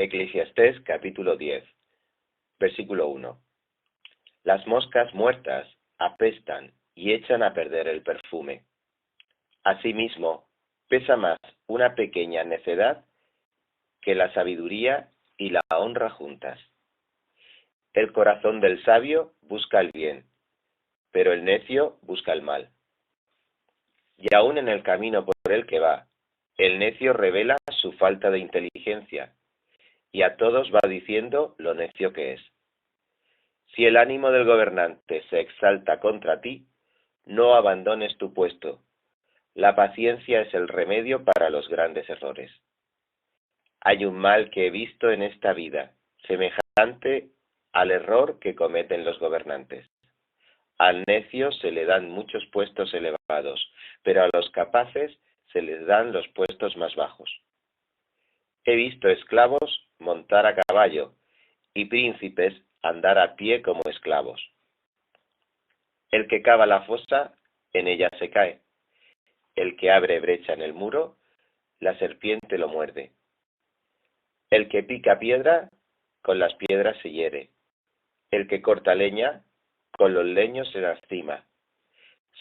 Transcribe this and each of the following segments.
Eclesiastés capítulo 10, versículo 1. Las moscas muertas apestan y echan a perder el perfume. Asimismo, pesa más una pequeña necedad que la sabiduría y la honra juntas. El corazón del sabio busca el bien, pero el necio busca el mal. Y aun en el camino por el que va, el necio revela su falta de inteligencia, y a todos va diciendo lo necio que es. Si el ánimo del gobernante se exalta contra ti, no abandones tu puesto. La paciencia es el remedio para los grandes errores. Hay un mal que he visto en esta vida, semejante al error que cometen los gobernantes. Al necio se le dan muchos puestos elevados, pero a los capaces se les dan los puestos más bajos. He visto esclavos montar a caballo y príncipes andar a pie como esclavos. El que cava la fosa, en ella se cae. El que abre brecha en el muro, la serpiente lo muerde. El que pica piedra, con las piedras se hiere. El que corta leña, con los leños se lastima.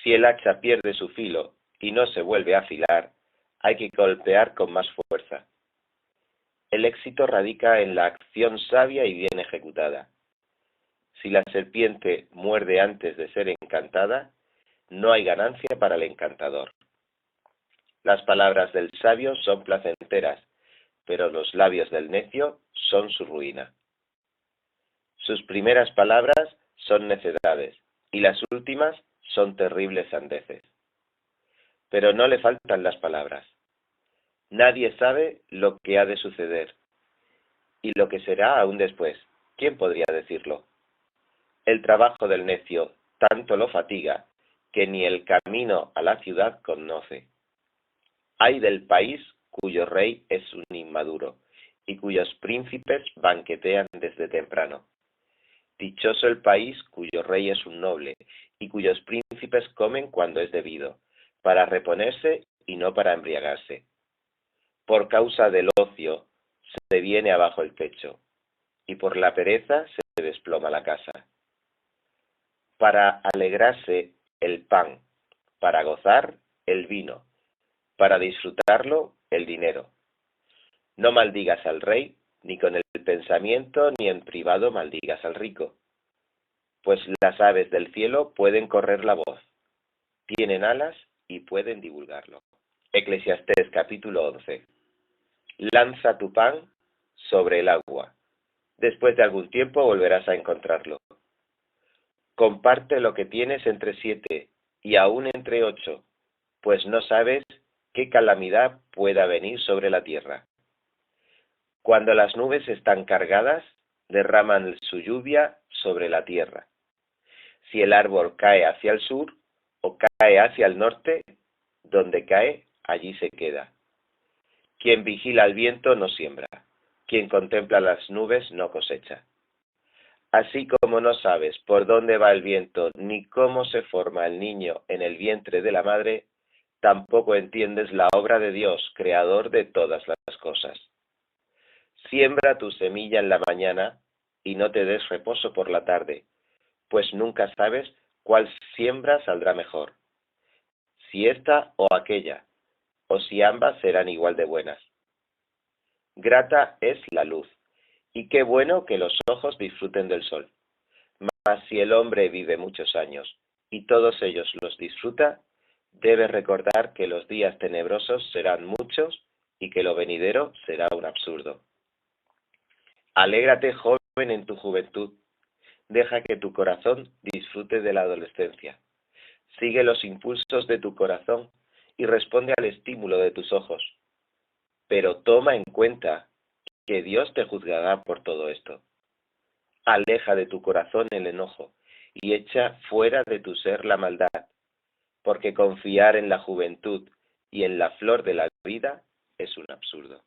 Si el hacha pierde su filo y no se vuelve a afilar, hay que golpear con más fuerza. El éxito radica en la acción sabia y bien ejecutada. Si la serpiente muerde antes de ser encantada, no hay ganancia para el encantador. Las palabras del sabio son placenteras, pero los labios del necio son su ruina. Sus primeras palabras son necedades, y las últimas son terribles sandeces. Pero no le faltan las palabras. Nadie sabe lo que ha de suceder, y lo que será aún después. ¿Quién podría decirlo? El trabajo del necio tanto lo fatiga, que ni el camino a la ciudad conoce. Ay del país cuyo rey es un inmaduro, y cuyos príncipes banquetean desde temprano. Dichoso el país cuyo rey es un noble, y cuyos príncipes comen cuando es debido, para reponerse y no para embriagarse. Por causa del ocio se viene abajo el techo, y por la pereza se desploma la casa. Para alegrarse el pan, para gozar el vino, para disfrutarlo el dinero. No maldigas al rey, ni con el pensamiento, ni en privado maldigas al rico. Pues las aves del cielo pueden correr la voz, tienen alas y pueden divulgarlo. Eclesiastés capítulo 11. Lanza tu pan sobre el agua. Después de algún tiempo volverás a encontrarlo. Comparte lo que tienes entre 7 y aún entre 8, pues no sabes qué calamidad pueda venir sobre la tierra. Cuando las nubes están cargadas, derraman su lluvia sobre la tierra. Si el árbol cae hacia el sur o cae hacia el norte, donde cae, allí se queda. Quien vigila el viento no siembra, quien contempla las nubes no cosecha. Así como no sabes por dónde va el viento ni cómo se forma el niño en el vientre de la madre, tampoco entiendes la obra de Dios, creador de todas las cosas. Siembra tu semilla en la mañana y no te des reposo por la tarde, pues nunca sabes cuál siembra saldrá mejor, si esta o aquella, o si ambas serán igual de buenas. Grata es la luz, y qué bueno que los ojos disfruten del sol. Mas si el hombre vive muchos años, y todos ellos los disfruta, debe recordar que los días tenebrosos serán muchos, y que lo venidero será un absurdo. Alégrate, joven, en tu juventud. Deja que tu corazón disfrute de la adolescencia. Sigue los impulsos de tu corazón y responde al estímulo de tus ojos. Pero toma en cuenta que Dios te juzgará por todo esto. Aleja de tu corazón el enojo y echa fuera de tu ser la maldad, porque confiar en la juventud y en la flor de la vida es un absurdo.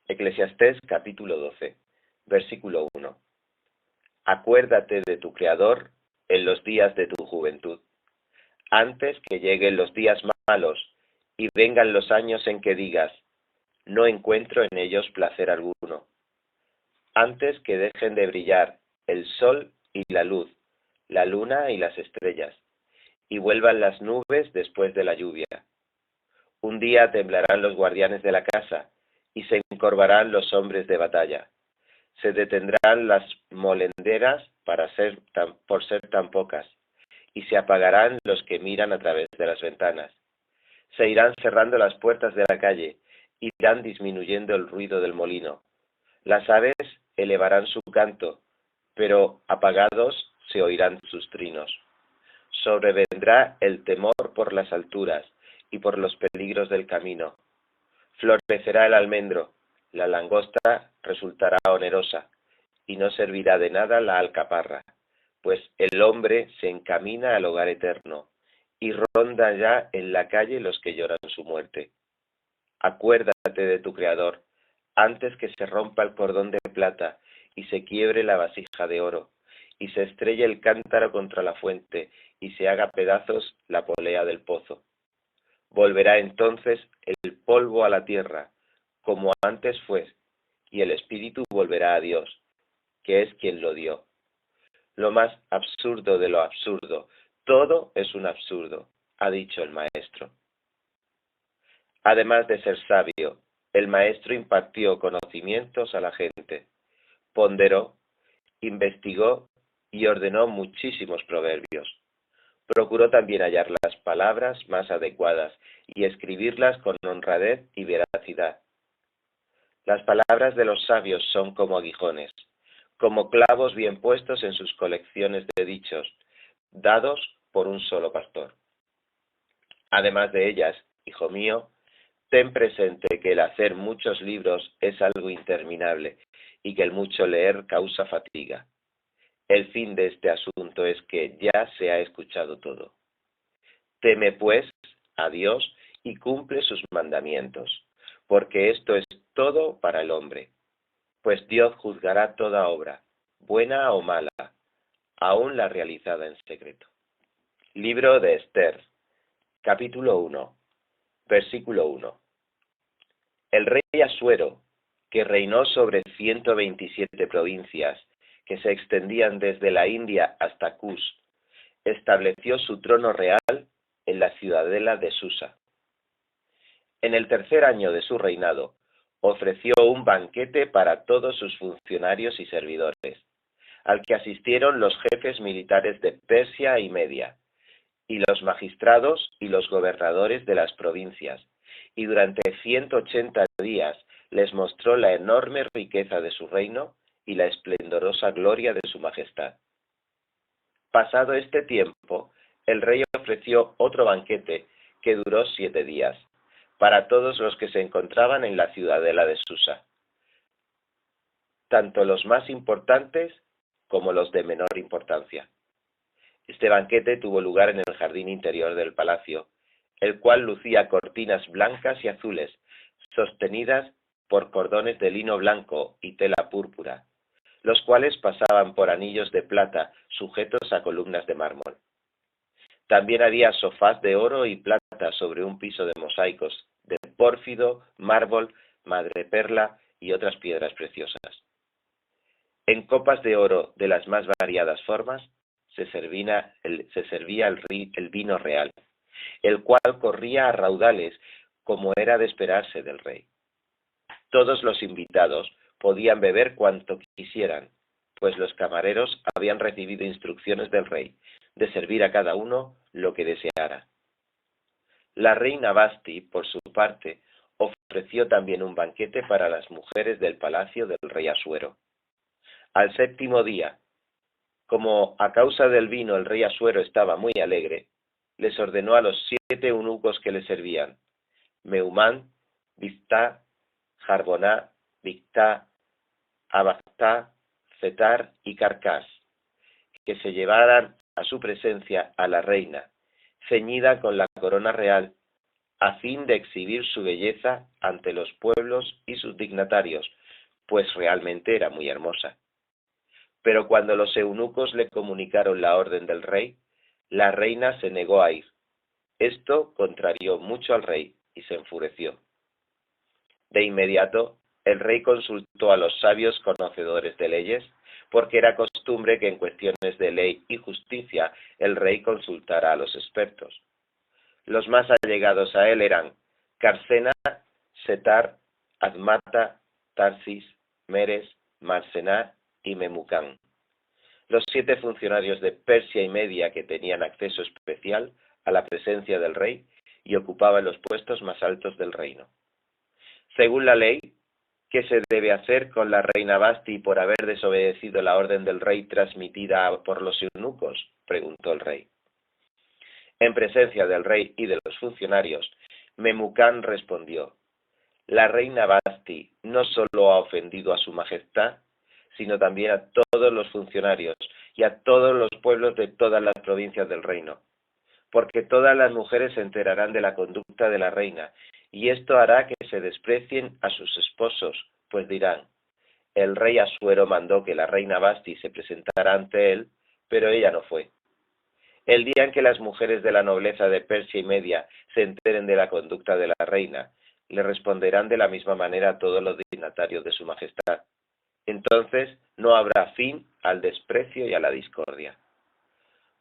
Eclesiastés capítulo 12, versículo 1. Acuérdate de tu Creador en los días de tu juventud, antes que lleguen los días malos y vengan los años en que digas, no encuentro en ellos placer alguno. antes que dejen de brillar el sol y la luz, la luna y las estrellas, y vuelvan las nubes después de la lluvia. Un día temblarán los guardianes de la casa, y se encorvarán los hombres de batalla. Se detendrán las molenderas por ser tan pocas, y se apagarán los que miran a través de las ventanas. Se irán cerrando las puertas de la calle, irán disminuyendo el ruido del molino. Las aves elevarán su canto, pero apagados se oirán sus trinos. Sobrevendrá el temor por las alturas y por los peligros del camino. Florecerá el almendro, la langosta resultará onerosa, y no servirá de nada la alcaparra, pues el hombre se encamina al hogar eterno, y ronda ya en la calle los que lloran su muerte. Acuérdate de tu Creador, antes que se rompa el cordón de plata, y se quiebre la vasija de oro, y se estrelle el cántaro contra la fuente, y se haga pedazos la polea del pozo. Volverá entonces el polvo a la tierra, como antes fue, y el espíritu volverá a Dios, que es quien lo dio. Lo más absurdo de lo absurdo, todo es un absurdo, ha dicho el maestro. Además de ser sabio, el maestro impartió conocimientos a la gente, ponderó, investigó y ordenó muchísimos proverbios. Procuró también hallar las palabras más adecuadas y escribirlas con honradez y veracidad. Las palabras de los sabios son como aguijones, como clavos bien puestos en sus colecciones de dichos, dados por un solo pastor. Además de ellas, hijo mío, ten presente que el hacer muchos libros es algo interminable y que el mucho leer causa fatiga. El fin de este asunto es que ya se ha escuchado todo. Teme pues a Dios y cumple sus mandamientos, porque esto es todo para el hombre. Pues Dios juzgará toda obra, buena o mala, aun la realizada en secreto. Libro de Esther, capítulo 1, versículo 1. El rey Asuero, que reinó sobre 127 provincias, que se extendían desde la India hasta Cus, estableció su trono real en la ciudadela de Susa. En el tercer año de su reinado, ofreció un banquete para todos sus funcionarios y servidores, al que asistieron los jefes militares de Persia y Media, y los magistrados y los gobernadores de las provincias, y durante 180 días les mostró la enorme riqueza de su reino y la esplendorosa gloria de su majestad. Pasado este tiempo, el rey ofreció otro banquete que duró 7 días, para todos los que se encontraban en la ciudadela de Susa, tanto los más importantes como los de menor importancia. Este banquete tuvo lugar en el jardín interior del palacio, el cual lucía cortinas blancas y azules, sostenidas por cordones de lino blanco y tela púrpura, los cuales pasaban por anillos de plata sujetos a columnas de mármol. También había sofás de oro y plata sobre un piso de mosaicos, de pórfido, mármol, madreperla y otras piedras preciosas. En copas de oro de las más variadas formas se servía el vino real, el cual corría a raudales como era de esperarse del rey. Todos los invitados podían beber cuanto quisieran, pues los camareros habían recibido instrucciones del rey de servir a cada uno lo que deseara. La reina Basti, por su parte, ofreció también un banquete para las mujeres del palacio del rey Asuero. Al séptimo día, como a causa del vino el rey Asuero estaba muy alegre, les ordenó a los 7 eunucos que le servían, Meumán, Biztá, Jarboná, Bigtá, Abagtá, Fetar y Carcás, que se llevaran a su presencia a la reina, ceñida con la corona real, a fin de exhibir su belleza ante los pueblos y sus dignatarios, pues realmente era muy hermosa. Pero cuando los eunucos le comunicaron la orden del rey, la reina se negó a ir. Esto contrarió mucho al rey y se enfureció. De inmediato, El rey consultó a los sabios conocedores de leyes, porque era costumbre que en cuestiones de ley y justicia el rey consultara a los expertos. Los más allegados a él eran Carsena, Setar, Admata, Tarsis, Meres, Marsenar y Memucán. Los 7 funcionarios de Persia y Media que tenían acceso especial a la presencia del rey y ocupaban los puestos más altos del reino. Según la ley, ¿qué se debe hacer con la reina Vasti por haber desobedecido la orden del rey transmitida por los eunucos?, preguntó el rey. En presencia del rey y de los funcionarios, Memucán respondió: la reina Vasti no solo ha ofendido a su majestad, sino también a todos los funcionarios y a todos los pueblos de todas las provincias del reino, porque todas las mujeres se enterarán de la conducta de la reina, y esto hará que se desprecien a sus esposos, pues dirán: el rey Asuero mandó que la reina Vasti se presentara ante él, pero ella no fue. El día en que las mujeres de la nobleza de Persia y Media se enteren de la conducta de la reina, le responderán de la misma manera a todos los dignatarios de su majestad. Entonces no habrá fin al desprecio y a la discordia.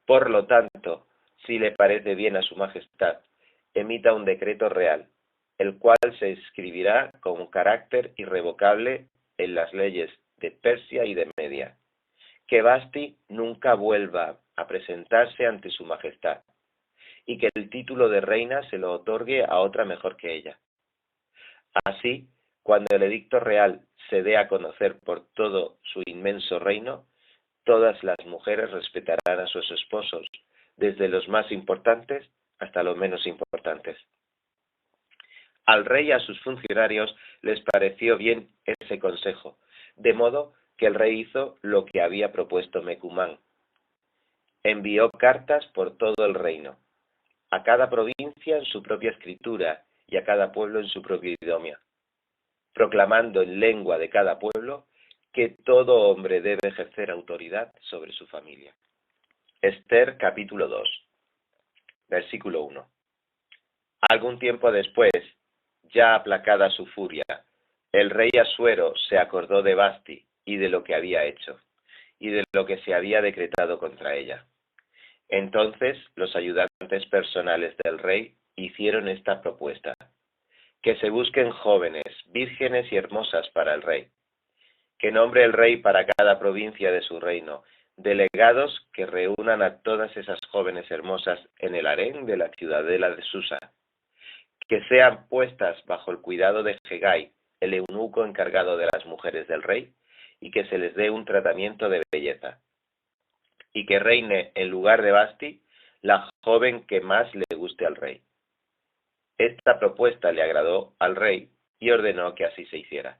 Por lo tanto, si le parece bien a su majestad, emita un decreto real, el cual se escribirá con carácter irrevocable en las leyes de Persia y de Media, que Vasti nunca vuelva a presentarse ante su majestad, y que el título de reina se lo otorgue a otra mejor que ella. Así, cuando el edicto real se dé a conocer por todo su inmenso reino, todas las mujeres respetarán a sus esposos, desde los más importantes hasta los menos importantes. Al rey y a sus funcionarios les pareció bien ese consejo, de modo que el rey hizo lo que había propuesto Mecumán. Envió cartas por todo el reino, a cada provincia en su propia escritura y a cada pueblo en su propio idioma, proclamando en lengua de cada pueblo que todo hombre debe ejercer autoridad sobre su familia. Esther capítulo 2, versículo 1. Algún tiempo después, ya aplacada su furia, el rey Asuero se acordó de Vasti y de lo que había hecho, y de lo que se había decretado contra ella. Entonces los ayudantes personales del rey hicieron esta propuesta: que se busquen jóvenes, vírgenes y hermosas para el rey, que nombre el rey para cada provincia de su reino delegados que reúnan a todas esas jóvenes hermosas en el harén de la ciudadela de Susa, que sean puestas bajo el cuidado de Hegai, el eunuco encargado de las mujeres del rey, y que se les dé un tratamiento de belleza, y que reine en lugar de Vasti la joven que más le guste al rey. Esta propuesta le agradó al rey y ordenó que así se hiciera.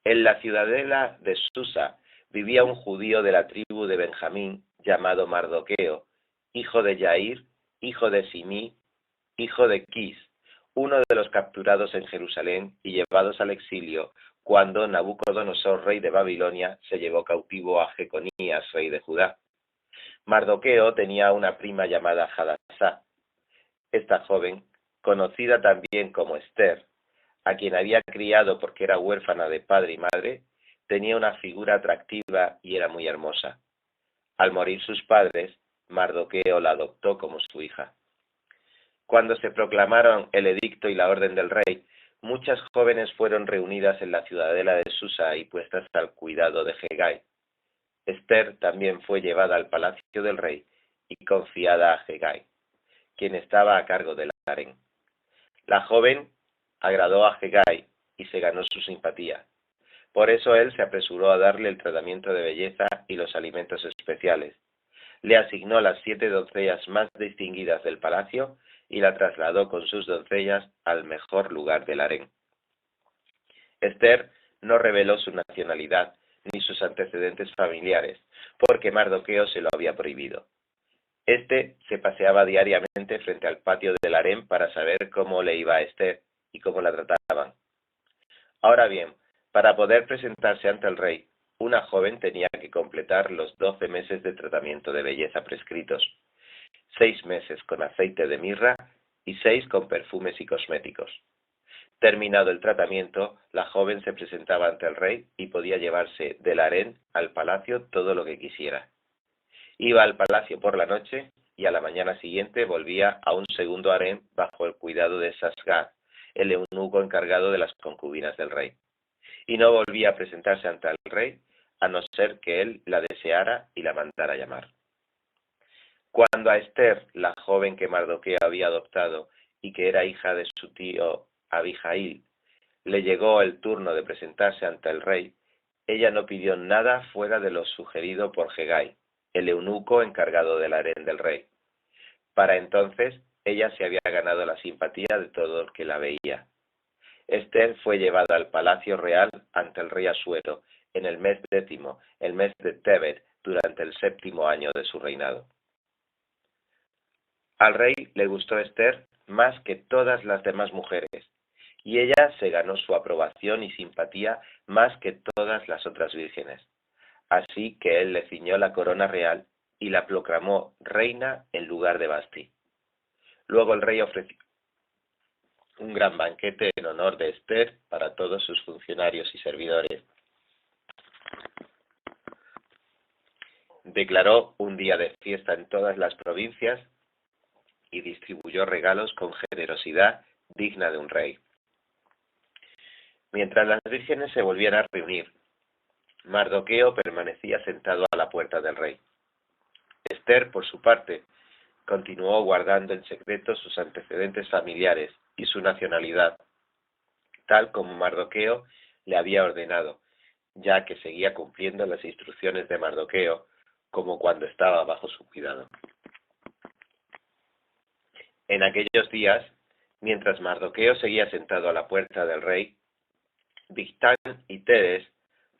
En la ciudadela de Susa vivía un judío de la tribu de Benjamín llamado Mardoqueo, hijo de Yair, hijo de Simí, hijo de Quis, uno de los capturados en Jerusalén y llevados al exilio cuando Nabucodonosor, rey de Babilonia, se llevó cautivo a Jeconías, rey de Judá. Mardoqueo tenía una prima llamada Hadasá. Esta joven, conocida también como Esther, a quien había criado porque era huérfana de padre y madre, tenía una figura atractiva y era muy hermosa. Al morir sus padres, Mardoqueo la adoptó como su hija. Cuando se proclamaron el edicto y la orden del rey, muchas jóvenes fueron reunidas en la ciudadela de Susa y puestas al cuidado de Hegai. Esther también fue llevada al palacio del rey y confiada a Hegai, quien estaba a cargo del harén. La joven agradó a Hegai y se ganó su simpatía. Por eso él se apresuró a darle el tratamiento de belleza y los alimentos especiales. Le asignó las 7 doncellas más distinguidas del palacio y la trasladó con sus doncellas al mejor lugar del harén. Esther no reveló su nacionalidad ni sus antecedentes familiares, porque Mardoqueo se lo había prohibido. Este se paseaba diariamente frente al patio del harén para saber cómo le iba a Esther y cómo la trataban. Ahora bien, para poder presentarse ante el rey, una joven tenía que completar los 12 meses de tratamiento de belleza prescritos, 6 meses con aceite de mirra y 6 con perfumes y cosméticos. Terminado el tratamiento, la joven se presentaba ante el rey y podía llevarse del harén al palacio todo lo que quisiera. Iba al palacio por la noche y a la mañana siguiente volvía a un segundo harén bajo el cuidado de Sasgar, el eunuco encargado de las concubinas del rey. Y no volvía a presentarse ante el rey, a no ser que él la deseara y la mandara llamar. Cuando a Esther, la joven que Mardoqueo había adoptado y que era hija de su tío Abijail, le llegó el turno de presentarse ante el rey, ella no pidió nada fuera de lo sugerido por Hegai, el eunuco encargado del harén del rey. Para entonces, ella se había ganado la simpatía de todo el que la veía. Esther fue llevada al palacio real ante el rey Asuero en el mes 10, el mes de Tebet, durante el 7º año de su reinado. Al rey le gustó Esther más que todas las demás mujeres, y ella se ganó su aprobación y simpatía más que todas las otras vírgenes. Así que él le ciñó la corona real y la proclamó reina en lugar de Vasti. Luego el rey ofreció un gran banquete en honor de Esther para todos sus funcionarios y servidores. Declaró un día de fiesta en todas las provincias y distribuyó regalos con generosidad digna de un rey. Mientras las vírgenes se volvían a reunir, Mardoqueo permanecía sentado a la puerta del rey. Esther, por su parte, continuó guardando en secreto sus antecedentes familiares y su nacionalidad, tal como Mardoqueo le había ordenado, ya que seguía cumpliendo las instrucciones de Mardoqueo, como cuando estaba bajo su cuidado. En aquellos días, mientras Mardoqueo seguía sentado a la puerta del rey, Bigtán y Teres,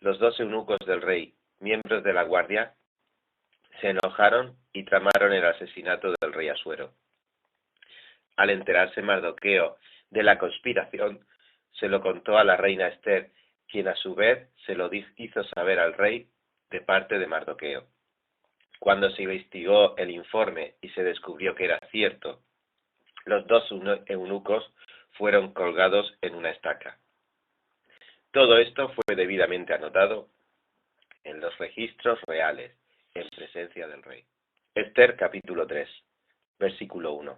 los dos eunucos del rey, miembros de la guardia, se enojaron y tramaron el asesinato del rey Asuero. Al enterarse Mardoqueo de la conspiración, se lo contó a la reina Esther, quien a su vez se lo hizo saber al rey de parte de Mardoqueo. Cuando se investigó el informe y se descubrió que era cierto, los dos eunucos fueron colgados en una estaca. Todo esto fue debidamente anotado en los registros reales, en presencia del rey. Esther capítulo 3, versículo 1.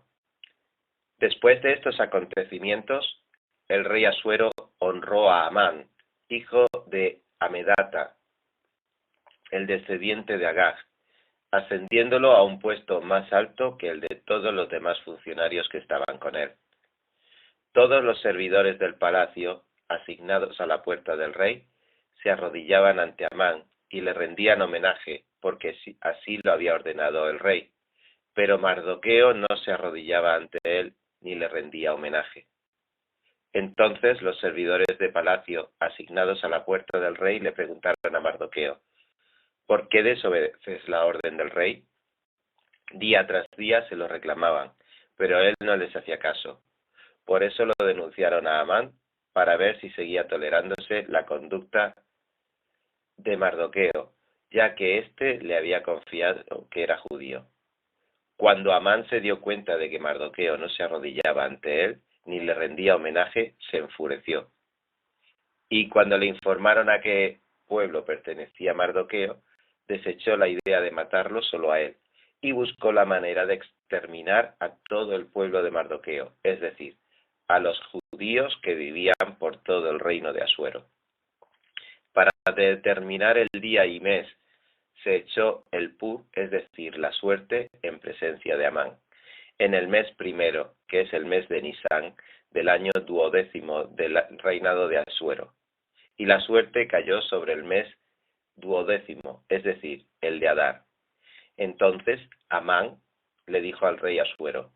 Después de estos acontecimientos, el rey Asuero honró a Amán, hijo de Amedata, el descendiente de Agag, ascendiéndolo a un puesto más alto que el de todos los demás funcionarios que estaban con él. Todos los servidores del palacio, asignados a la puerta del rey, se arrodillaban ante Amán y le rendían homenaje, porque así lo había ordenado el rey. Pero Mardoqueo no se arrodillaba ante él ni le rendía homenaje. Entonces los servidores de palacio, asignados a la puerta del rey, le preguntaron a Mardoqueo: ¿por qué desobedeces la orden del rey? Día tras día se lo reclamaban, pero él no les hacía caso. Por eso lo denunciaron a Amán, para ver si seguía tolerándose la conducta de Mardoqueo, ya que éste le había confiado que era judío. Cuando Amán se dio cuenta de que Mardoqueo no se arrodillaba ante él, ni le rendía homenaje, se enfureció. Y cuando le informaron a qué pueblo pertenecía Mardoqueo, desechó la idea de matarlo solo a él, y buscó la manera de exterminar a todo el pueblo de Mardoqueo, es decir, a los judíos que vivían por todo el reino de Asuero. Para determinar el día y mes, se echó el pur, es decir, la suerte, en presencia de Amán, en el mes primero, que es el mes de Nisán, del año 12º del reinado de Asuero. Y la suerte cayó sobre el mes 12º, es decir, el de Adar. Entonces Amán le dijo al rey Asuero: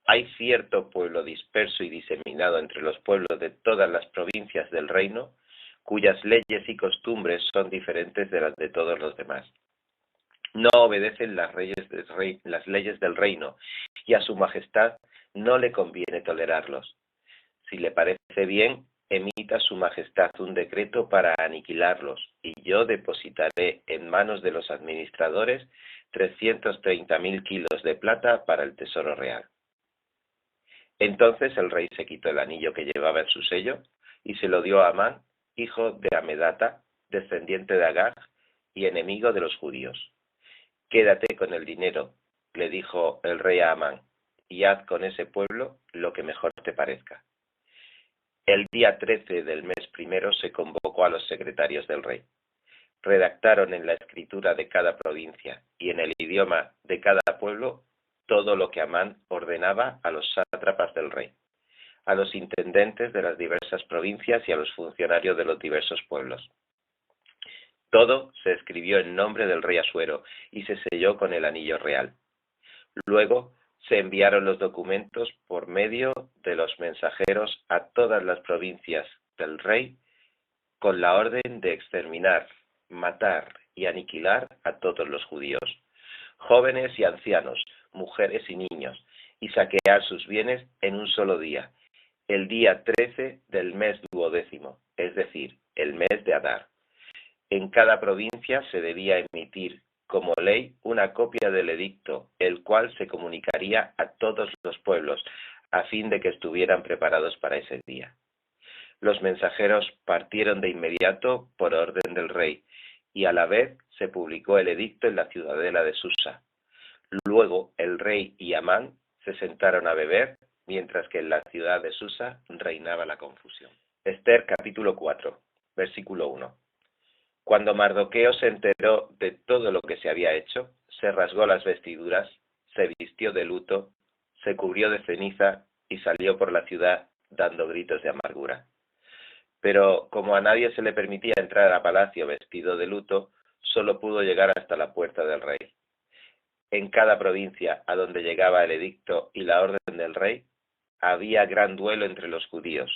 hay cierto pueblo disperso y diseminado entre los pueblos de todas las provincias del reino, cuyas leyes y costumbres son diferentes de las de todos los demás. No obedecen las leyes del reino, y a su majestad no le conviene tolerarlos. Si le parece bien, emita su majestad un decreto para aniquilarlos, y yo depositaré en manos de los administradores 330.000 kilos de plata para el tesoro real. Entonces el rey se quitó el anillo que llevaba en su sello y se lo dio a Amán, hijo de Amedata, descendiente de Agag y enemigo de los judíos. Quédate con el dinero, le dijo el rey a Amán, y haz con ese pueblo lo que mejor te parezca. El día 13 del mes primero se convocó a los secretarios del rey. Redactaron en la escritura de cada provincia y en el idioma de cada pueblo todo lo que Amán ordenaba a los sátrapas del rey, a los intendentes de las diversas provincias y a los funcionarios de los diversos pueblos. Todo se escribió en nombre del rey Asuero y se selló con el anillo real. Luego se enviaron los documentos por medio de los mensajeros a todas las provincias del rey con la orden de exterminar, matar y aniquilar a todos los judíos, jóvenes y ancianos, mujeres y niños, y saquear sus bienes en un solo día, el día 13 del mes 12º, es decir, el mes de Adar. En cada provincia se debía emitir como ley una copia del edicto, el cual se comunicaría a todos los pueblos, a fin de que estuvieran preparados para ese día. Los mensajeros partieron de inmediato por orden del rey, y a la vez se publicó el edicto en la ciudadela de Susa. Luego el rey y Amán se sentaron a beber, mientras que en la ciudad de Susa reinaba la confusión. Esther capítulo 4, versículo 1. Cuando Mardoqueo se enteró de todo lo que se había hecho, se rasgó las vestiduras, se vistió de luto, se cubrió de ceniza y salió por la ciudad dando gritos de amargura. Pero como a nadie se le permitía entrar a palacio vestido de luto, solo pudo llegar hasta la puerta del rey. En cada provincia a donde llegaba el edicto y la orden del rey, había gran duelo entre los judíos,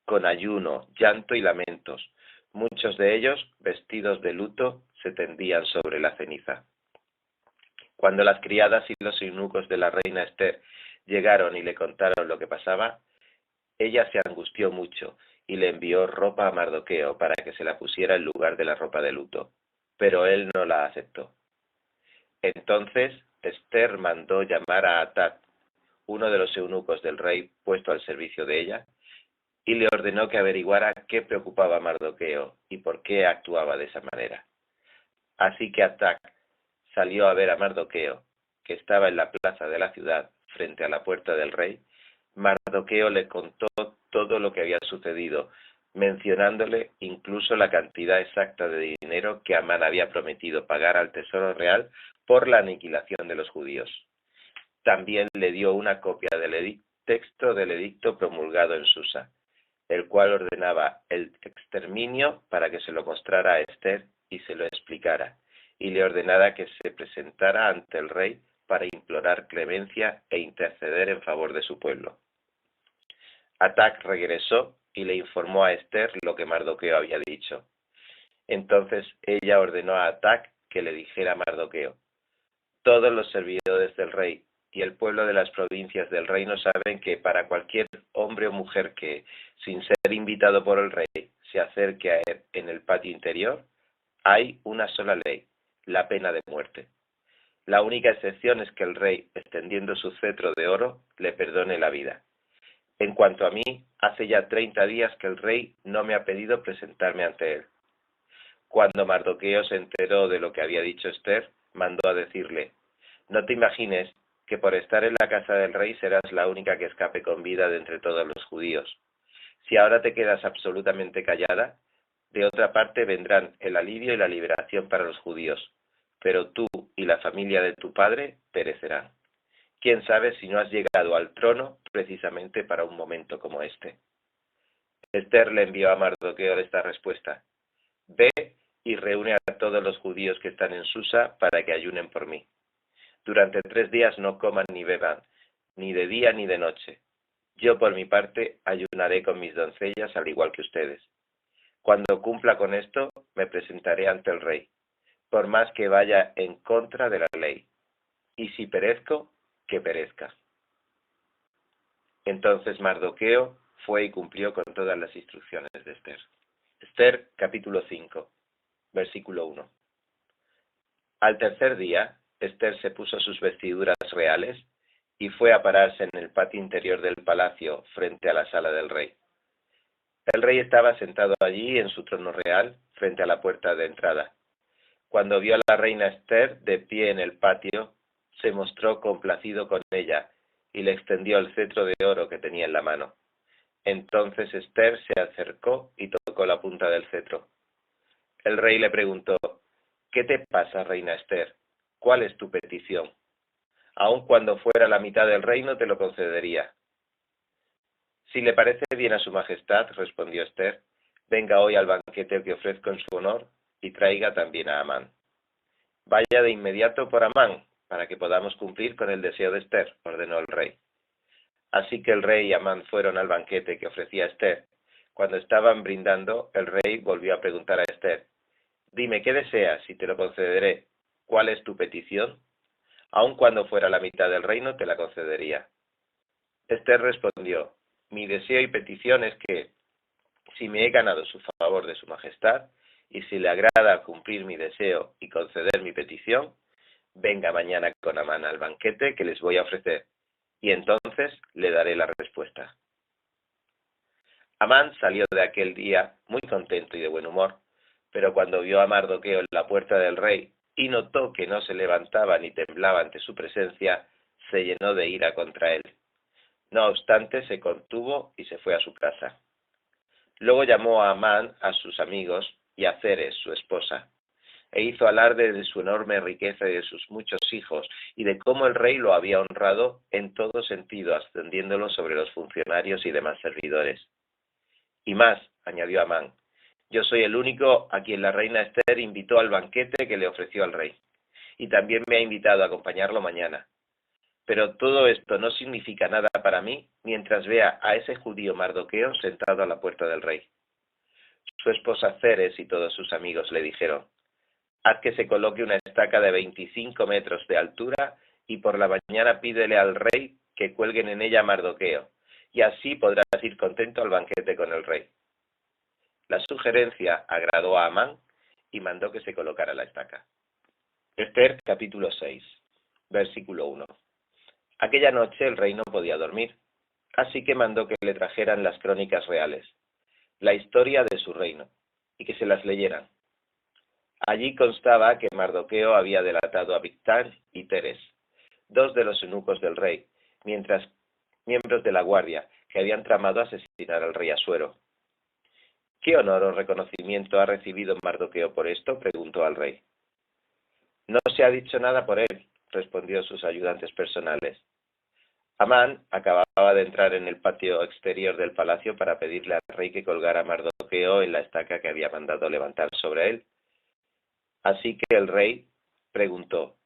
con ayuno, llanto y lamentos. Muchos de ellos, vestidos de luto, se tendían sobre la ceniza. Cuando las criadas y los eunucos de la reina Esther llegaron y le contaron lo que pasaba, ella se angustió mucho y le envió ropa a Mardoqueo para que se la pusiera en lugar de la ropa de luto, pero él no la aceptó. Entonces Esther mandó llamar a Hatat, uno de los eunucos del rey puesto al servicio de ella, y le ordenó que averiguara qué preocupaba a Mardoqueo y por qué actuaba de esa manera. Así que Hatat salió a ver a Mardoqueo, que estaba en la plaza de la ciudad, frente a la puerta del rey. Mardoqueo le contó todo lo que había sucedido, mencionándole incluso la cantidad exacta de dinero que Amán había prometido pagar al tesoro real por la aniquilación de los judíos. También le dio una copia del texto del edicto promulgado en Susa, el cual ordenaba el exterminio para que se lo mostrara a Esther y se lo explicara, y le ordenara que se presentara ante el rey para implorar clemencia e interceder en favor de su pueblo. Hatat regresó y le informó a Esther lo que Mardoqueo había dicho. Entonces ella ordenó a Hatat que le dijera a Mardoqueo: todos los servidores del rey y el pueblo de las provincias del reino saben que para cualquier hombre o mujer que, sin ser invitado por el rey, se acerque a él en el patio interior, hay una sola ley, la pena de muerte. La única excepción es que el rey, extendiendo su cetro de oro, le perdone la vida. En cuanto a mí, hace ya 30 días que el rey no me ha pedido presentarme ante él. Cuando Mardoqueo se enteró de lo que había dicho Esther, mandó a decirle: no te imagines que por estar en la casa del rey serás la única que escape con vida de entre todos los judíos. Si ahora te quedas absolutamente callada, de otra parte vendrán el alivio y la liberación para los judíos, pero tú y la familia de tu padre perecerán. ¿Quién sabe si no has llegado al trono precisamente para un momento como este? Esther le envió a Mardoqueo esta respuesta: ve y reúne a todos los judíos que están en Susa para que ayunen por mí. Durante 3 días no coman ni beban, ni de día ni de noche. Yo por mi parte ayunaré con mis doncellas al igual que ustedes. Cuando cumpla con esto, me presentaré ante el rey, por más que vaya en contra de la ley. Y si perezco, que perezca. Entonces Mardoqueo fue y cumplió con todas las instrucciones de Esther. Esther capítulo 5, versículo 1. Al tercer día, Esther se puso sus vestiduras reales y fue a pararse en el patio interior del palacio, frente a la sala del rey. El rey estaba sentado allí en su trono real, frente a la puerta de entrada. Cuando vio a la reina Esther de pie en el patio, se mostró complacido con ella y le extendió el cetro de oro que tenía en la mano. Entonces Esther se acercó y tocó la punta del cetro. El rey le preguntó: «¿Qué te pasa, reina Esther? ¿Cuál es tu petición? Aun cuando fuera la mitad del reino te lo concedería». «Si le parece bien a su majestad», respondió Esther, «venga hoy al banquete que ofrezco en su honor y traiga también a Amán». «Vaya de inmediato por Amán, para que podamos cumplir con el deseo de Esther», ordenó el rey. Así que el rey y Amán fueron al banquete que ofrecía Esther. Cuando estaban brindando, el rey volvió a preguntar a Esther: «Dime, ¿qué deseas y te lo concederé? ¿Cuál es tu petición? Aun cuando fuera la mitad del reino te la concedería». Esther respondió: «Mi deseo y petición es que, si me he ganado su favor de su majestad, y si le agrada cumplir mi deseo y conceder mi petición, venga mañana con Amán al banquete que les voy a ofrecer, y entonces le daré la respuesta». Amán salió de aquel día muy contento y de buen humor, pero cuando vio a Mardoqueo en la puerta del rey y notó que no se levantaba ni temblaba ante su presencia, se llenó de ira contra él. No obstante, se contuvo y se fue a su casa. Luego llamó a Amán a sus amigos y a Ceres, su esposa, e hizo alarde de su enorme riqueza y de sus muchos hijos, y de cómo el rey lo había honrado en todo sentido, ascendiéndolo sobre los funcionarios y demás servidores. «Y más», añadió Amán, «yo soy el único a quien la reina Esther invitó al banquete que le ofreció al rey, y también me ha invitado a acompañarlo mañana. Pero todo esto no significa nada para mí mientras vea a ese judío Mardoqueo sentado a la puerta del rey». Su esposa Ceres y todos sus amigos le dijeron: «Haz que se coloque una estaca de 25 metros de altura y por la mañana pídele al rey que cuelguen en ella a Mardoqueo, y así podrás ir contento al banquete con el rey». La sugerencia agradó a Amán y mandó que se colocara la estaca. Esther capítulo 6, versículo 1. Aquella noche el rey no podía dormir, así que mandó que le trajeran las crónicas reales, la historia de su reino, y que se las leyeran. Allí constaba que Mardoqueo había delatado a Bigtán y Teres, dos de los eunucos del rey, miembros de la guardia, que habían tramado asesinar al rey Asuero. «¿Qué honor o reconocimiento ha recibido Mardoqueo por esto?», preguntó al rey. «No se ha dicho nada por él», respondió sus ayudantes personales. Amán acababa de entrar en el patio exterior del palacio para pedirle al rey que colgara a Mardoqueo en la estaca que había mandado levantar sobre él. Así que el rey preguntó: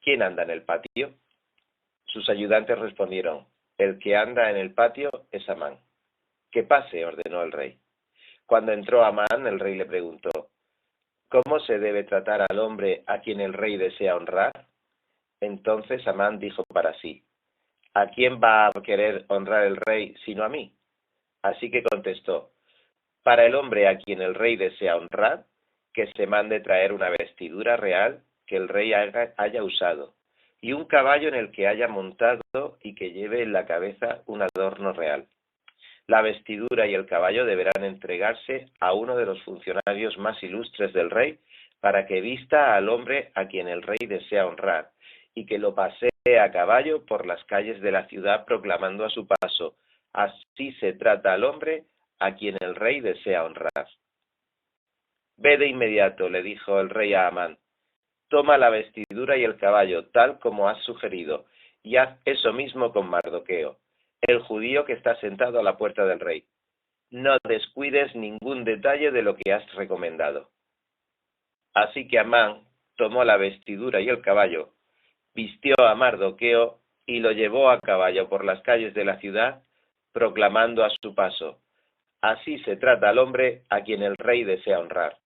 «¿Quién anda en el patio?». Sus ayudantes respondieron: «El que anda en el patio es Amán». «Que pase», ordenó el rey. Cuando entró Amán, el rey le preguntó: «¿Cómo se debe tratar al hombre a quien el rey desea honrar?». Entonces Amán dijo para sí: «¿A quién va a querer honrar el rey sino a mí?». Así que contestó: «Para el hombre a quien el rey desea honrar, que se mande traer una vestidura real que el rey haya usado, y un caballo en el que haya montado y que lleve en la cabeza un adorno real. La vestidura y el caballo deberán entregarse a uno de los funcionarios más ilustres del rey para que vista al hombre a quien el rey desea honrar, y que lo pasee a caballo por las calles de la ciudad proclamando a su paso: así se trata al hombre a quien el rey desea honrar». «Ve de inmediato», le dijo el rey a Amán, «toma la vestidura y el caballo, tal como has sugerido, y haz eso mismo con Mardoqueo, el judío que está sentado a la puerta del rey. No descuides ningún detalle de lo que has recomendado». Así que Amán tomó la vestidura y el caballo, vistió a Mardoqueo y lo llevó a caballo por las calles de la ciudad, proclamando a su paso: así se trata al hombre a quien el rey desea honrar.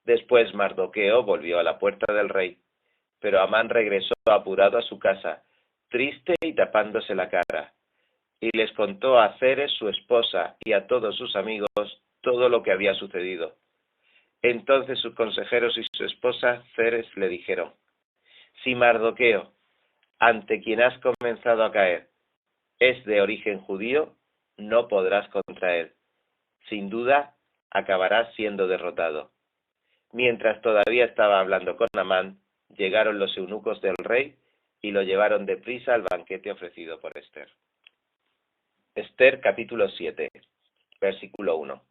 Después Mardoqueo volvió a la puerta del rey, pero Amán regresó apurado a su casa, triste y tapándose la cara, y les contó a Ceres su esposa y a todos sus amigos todo lo que había sucedido. Entonces sus consejeros y su esposa Ceres le dijeron: «Si Mardoqueo, ante quien has comenzado a caer es de origen judío, no podrás contra él. Sin duda, acabarás siendo derrotado. Mientras todavía estaba hablando con Amán, llegaron los eunucos del rey y lo llevaron deprisa al banquete ofrecido por Ester. Ester capítulo 7, versículo 1.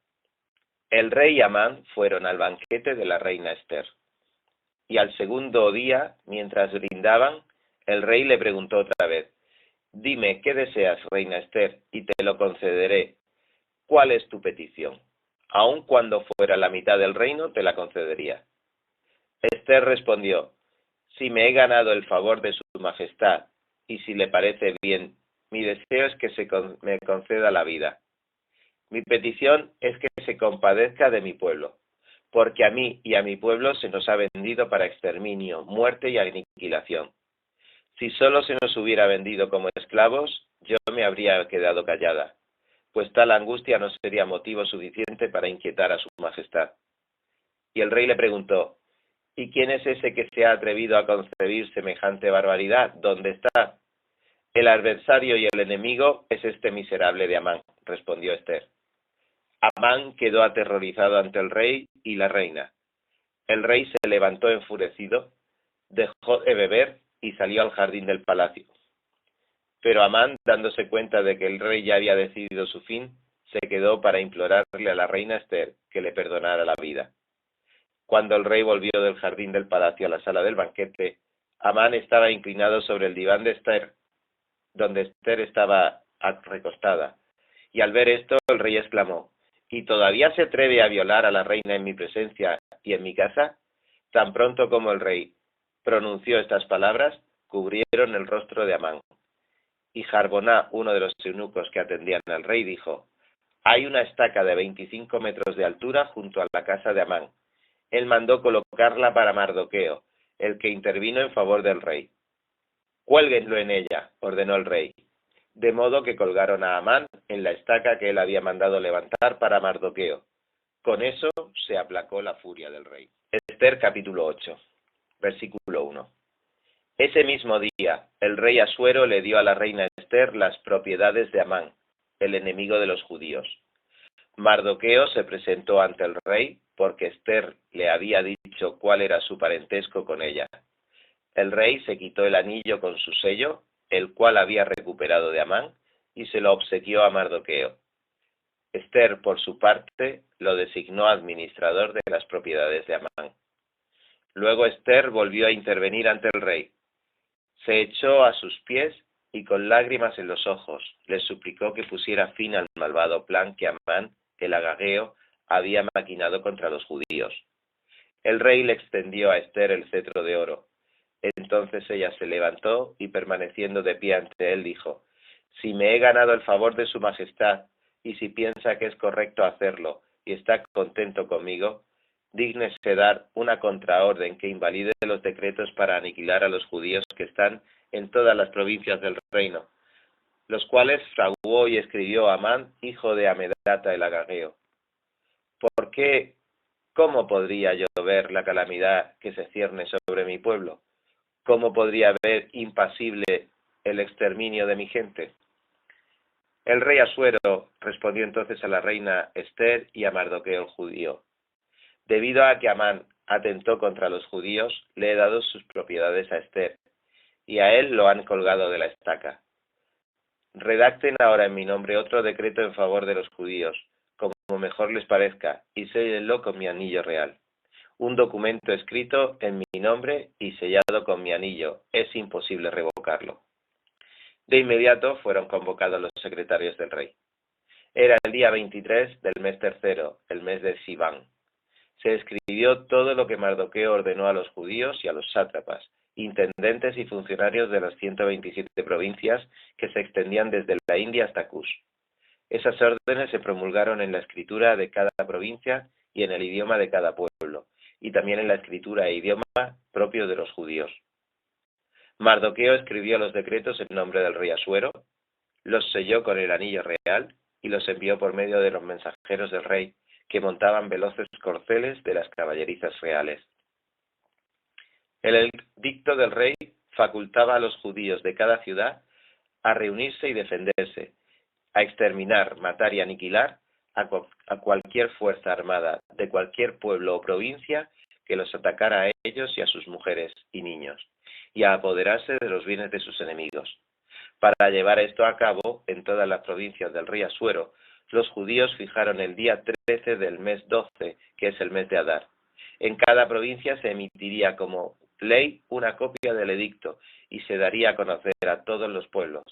El rey y Amán fueron al banquete de la reina Ester. Y al segundo día, mientras brindaban, el rey le preguntó otra vez: Dime, ¿qué deseas, reina Ester? Y te lo concederé. ¿Cuál es tu petición? Aun cuando fuera la mitad del reino, te la concedería. Ester respondió: Si me he ganado el favor de su majestad, y si le parece bien, mi deseo es que me conceda la vida. Mi petición es que se compadezca de mi pueblo, porque a mí y a mi pueblo se nos ha vendido para exterminio, muerte y aniquilación. Si solo se nos hubiera vendido como esclavos, yo me habría quedado callada, pues tal angustia no sería motivo suficiente para inquietar a su majestad. Y el rey le preguntó: ¿Y quién es ese que se ha atrevido a concebir semejante barbaridad? ¿Dónde está? El adversario y el enemigo es este miserable de Amán, respondió Ester. Amán quedó aterrorizado ante el rey y la reina. El rey se levantó enfurecido, dejó de beber y salió al jardín del palacio. Pero Amán, dándose cuenta de que el rey ya había decidido su fin, se quedó para implorarle a la reina Ester que le perdonara la vida. Cuando el rey volvió del jardín del palacio a la sala del banquete, Amán estaba inclinado sobre el diván de Ester, donde Ester estaba recostada. Y al ver esto, el rey exclamó: ¿Y todavía se atreve a violar a la reina en mi presencia y en mi casa? Tan pronto como el rey pronunció estas palabras, cubrieron el rostro de Amán. Y Jarboná, uno de los eunucos que atendían al rey, dijo: Hay una estaca de 25 metros de altura junto a la casa de Amán. Él mandó colocarla para Mardoqueo, el que intervino en favor del rey. Cuélguenlo en ella, ordenó el rey. De modo que colgaron a Amán en la estaca que él había mandado levantar para Mardoqueo. Con eso se aplacó la furia del rey. Ester capítulo 8, versículo 1. Ese mismo día, el rey Asuero le dio a la reina Ester las propiedades de Amán, el enemigo de los judíos. Mardoqueo se presentó ante el rey porque Ester le había dicho cuál era su parentesco con ella. El rey se quitó el anillo con su sello, el cual había recuperado de Amán, y se lo obsequió a Mardoqueo. Ester, por su parte, lo designó administrador de las propiedades de Amán. Luego Ester volvió a intervenir ante el rey. Se echó a sus pies y con lágrimas en los ojos le suplicó que pusiera fin al malvado plan que Amán, el agageo, había maquinado contra los judíos. El rey le extendió a Ester el cetro de oro. Entonces ella se levantó y permaneciendo de pie ante él dijo: Si me he ganado el favor de su majestad y si piensa que es correcto hacerlo y está contento conmigo, dígnese dar una contraorden que invalide los decretos para aniquilar a los judíos que están en todas las provincias del reino, los cuales fraguó y escribió Amán, hijo de Amedata el agageo. ¿Por qué? ¿Cómo podría yo ver la calamidad que se cierne sobre mi pueblo? ¿Cómo podría ver impasible el exterminio de mi gente? El rey Asuero respondió entonces a la reina Ester y a Mardoqueo el judío: Debido a que Amán atentó contra los judíos, le he dado sus propiedades a Ester, y a él lo han colgado de la estaca. Redacten ahora en mi nombre otro decreto en favor de los judíos, como mejor les parezca, y séllenlo con mi anillo real. Un documento escrito en mi nombre y sellado con mi anillo, es imposible revocarlo. De inmediato fueron convocados los secretarios del rey. Era el día 23 del mes tercero, el mes de Sivan. Se escribió todo lo que Mardoqueo ordenó a los judíos y a los sátrapas, intendentes y funcionarios de las 127 provincias que se extendían desde la India hasta Kush. Esas órdenes se promulgaron en la escritura de cada provincia y en el idioma de cada pueblo, y también en la escritura e idioma propio de los judíos. Mardoqueo escribió los decretos en nombre del rey Asuero, los selló con el anillo real y los envió por medio de los mensajeros del rey, que montaban veloces corceles de las caballerizas reales. El edicto del rey facultaba a los judíos de cada ciudad a reunirse y defenderse, a exterminar, matar y aniquilar a cualquier fuerza armada de cualquier pueblo o provincia que los atacara a ellos y a sus mujeres y niños, y a apoderarse de los bienes de sus enemigos. Para llevar esto a cabo en todas las provincias del rey Asuero, los judíos fijaron el día 13 del mes 12, que es el mes de Adar. En cada provincia se emitiría como ley una copia del edicto y se daría a conocer a todos los pueblos.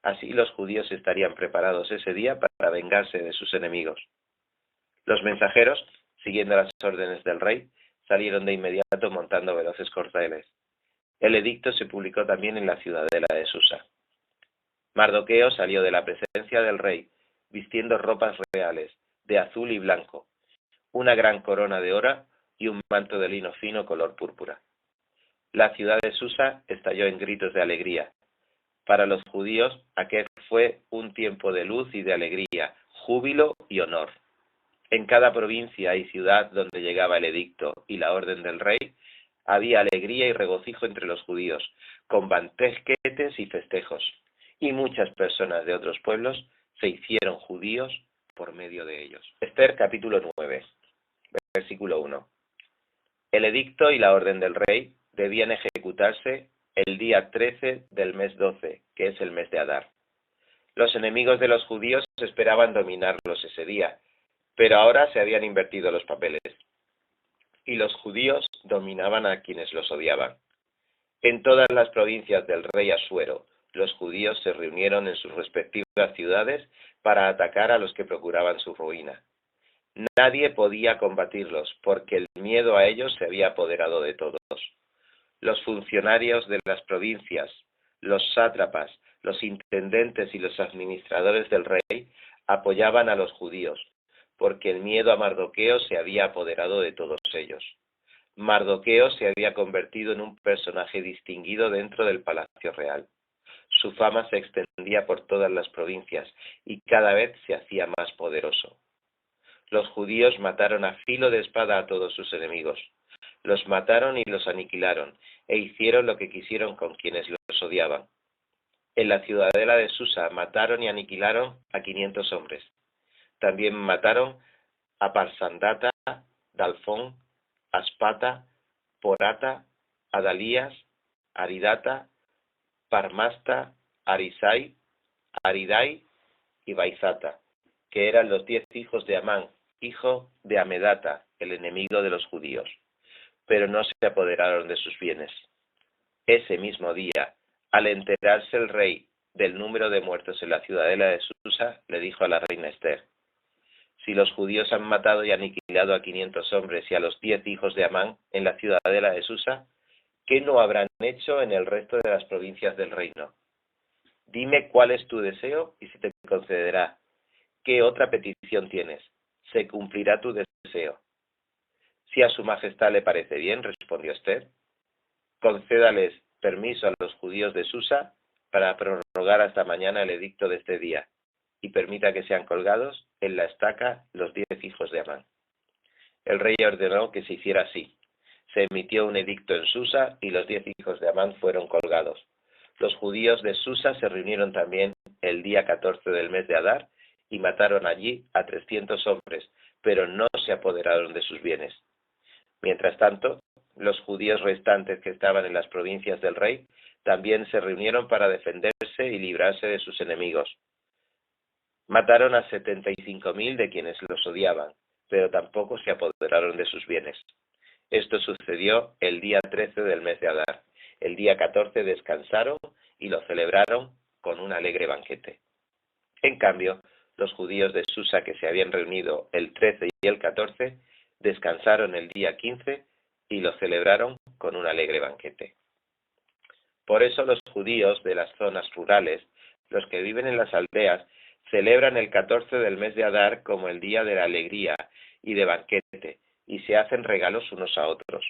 Así los judíos estarían preparados ese día para vengarse de sus enemigos. Los mensajeros, siguiendo las órdenes del rey, salieron de inmediato montando veloces corceles. El edicto se publicó también en la ciudadela de Susa. Mardoqueo salió de la presencia del rey, vistiendo ropas reales, de azul y blanco, una gran corona de oro y un manto de lino fino color púrpura. La ciudad de Susa estalló en gritos de alegría. Para los judíos, aquel fue un tiempo de luz y de alegría, júbilo y honor. En cada provincia y ciudad donde llegaba el edicto y la orden del rey, había alegría y regocijo entre los judíos, con banquetes y festejos, y muchas personas de otros pueblos se hicieron judíos por medio de ellos. Esther capítulo 9, versículo 1. El edicto y la orden del rey debían ejecutarse el día 13 del mes 12, que es el mes de Adar. Los enemigos de los judíos esperaban dominarlos ese día, pero ahora se habían invertido los papeles, y los judíos dominaban a quienes los odiaban. En todas las provincias del rey Asuero, los judíos se reunieron en sus respectivas ciudades para atacar a los que procuraban su ruina. Nadie podía combatirlos, porque el miedo a ellos se había apoderado de todos. Los funcionarios de las provincias, los sátrapas, los intendentes y los administradores del rey apoyaban a los judíos, porque el miedo a Mardoqueo se había apoderado de todos ellos. Mardoqueo se había convertido en un personaje distinguido dentro del palacio real. Su fama se extendía por todas las provincias y cada vez se hacía más poderoso. Los judíos mataron a filo de espada a todos sus enemigos. Los mataron y los aniquilaron, e hicieron lo que quisieron con quienes los odiaban. En la ciudadela de Susa mataron y aniquilaron a 500 hombres. También mataron a Parsandata, Dalfón, Aspata, Porata, Adalías, Aridata, Parmasta, Arisai, Aridai y Baizata, que eran los 10 hijos de Amán, hijo de Amedata, el enemigo de los judíos, pero no se apoderaron de sus bienes. Ese mismo día, al enterarse el rey del número de muertos en la ciudadela de Susa, le dijo a la reina Esther: si los judíos han matado y aniquilado a 500 hombres y a los 10 hijos de Amán en la ciudadela de Susa, ¿qué no habrán hecho en el resto de las provincias del reino? Dime cuál es tu deseo y se te concederá. ¿Qué otra petición tienes? Se cumplirá tu deseo. Si a su majestad le parece bien, respondió Esther, concédales permiso a los judíos de Susa para prorrogar hasta mañana el edicto de este día, y permita que sean colgados en la estaca los 10 hijos de Amán. El rey ordenó que se hiciera así. Se emitió un edicto en Susa y los 10 hijos de Amán fueron colgados. Los judíos de Susa se reunieron también el día 14 del mes de Adar y mataron allí a 300 hombres, pero no se apoderaron de sus bienes. Mientras tanto, los judíos restantes que estaban en las provincias del rey también se reunieron para defenderse y librarse de sus enemigos. Mataron a 75.000 de quienes los odiaban, pero tampoco se apoderaron de sus bienes. Esto sucedió el día 13 del mes de Adar. El día 14 descansaron y lo celebraron con un alegre banquete. En cambio, los judíos de Susa que se habían reunido el 13 y el 14 descansaron el día 15 y lo celebraron con un alegre banquete. Por eso los judíos de las zonas rurales, los que viven en las aldeas, celebran el 14 del mes de Adar como el día de la alegría y de banquete, y se hacen regalos unos a otros.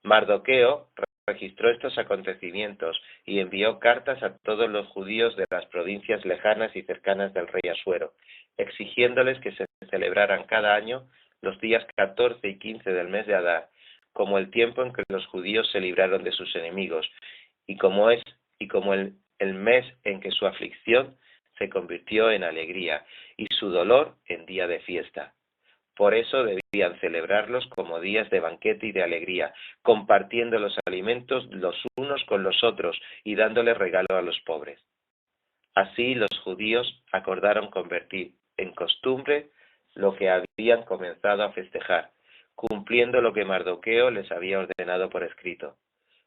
Mardoqueo registró estos acontecimientos y envió cartas a todos los judíos de las provincias lejanas y cercanas del rey Asuero, exigiéndoles que se celebraran cada año los días 14 y 15 del mes de Adar, como el tiempo en que los judíos se libraron de sus enemigos, y como el mes en que su aflicción se convirtió en alegría y su dolor en día de fiesta. Por eso debían celebrarlos como días de banquete y de alegría, compartiendo los alimentos los unos con los otros y dándoles regalo a los pobres. Así los judíos acordaron convertir en costumbre lo que habían comenzado a festejar, cumpliendo lo que Mardoqueo les había ordenado por escrito.